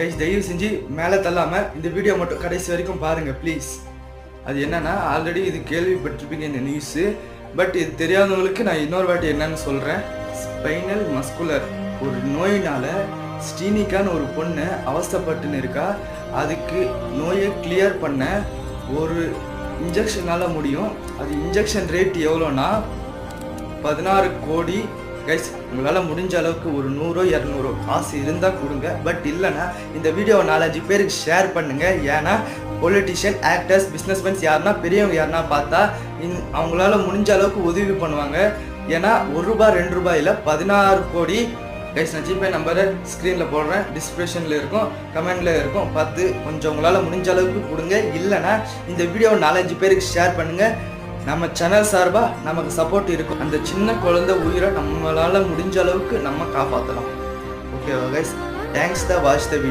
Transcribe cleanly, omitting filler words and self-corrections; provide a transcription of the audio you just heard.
Guys தயவு செஞ்சு மேலே தள்ளாமல் இந்த வீடியோ மட்டும் கடைசி வரைக்கும் பாருங்கள் ப்ளீஸ். அது என்னன்னா ஆல்ரெடி இது கேள்விப்பட்டிருப்பீங்க இந்த நியூஸு. பட் இது தெரியாதவங்களுக்கு நான் இன்னொரு வாட்டி என்னன்னு சொல்கிறேன். ஸ்பைனல் மஸ்குலர் ஒரு நோயினால் ஸ்ரீனிகான்னு ஒரு பொண்ணு அவஸ்தைப்பட்டுன்னு இருக்கா. அதுக்கு நோயை கிளியர் பண்ண ஒரு இன்ஜெக்ஷனால் முடியும். அது இன்ஜெக்ஷன் ரேட் எவ்வளோன்னா 16 கோடி. கைஸ் உங்களால் முடிஞ்ச அளவுக்கு ஒரு 100 200 காசு இருந்தால் கொடுங்க. பட் இல்லைன்னா இந்த வீடியோவை 4-5 பேருக்கு ஷேர் பண்ணுங்கள். ஏன்னா பொலிட்டிஷியன், ஆக்டர்ஸ், பிஸ்னஸ்மேன்ஸ் யாருன்னா பெரியவங்க யாருன்னா பார்த்தா அவங்களால முடிஞ்ச அளவுக்கு உதவி பண்ணுவாங்க. ஏன்னா ₹1 ₹2 இல்லை 16 கோடி. கைஸ் நான் ஜிபே நம்பரை ஸ்க்ரீனில் போடுறேன், டிஸ்கிரிப்ஷனில் இருக்கும், கமெண்டில் இருக்கும், பார்த்து கொஞ்சம் உங்களால் முடிஞ்ச அளவுக்கு கொடுங்க. இல்லைன்னா இந்த வீடியோவை 4-5 பேருக்கு ஷேர் பண்ணுங்கள். நம்ம சேனல் சார்பாக நமக்கு சப்போர்ட் இருக்கும். அந்த சின்ன குழந்தை உயிரை நம்மளால் முடிஞ்ச அளவுக்கு நம்ம காப்பாற்றலாம். ஓகேவா guys? Thanks the watch the video.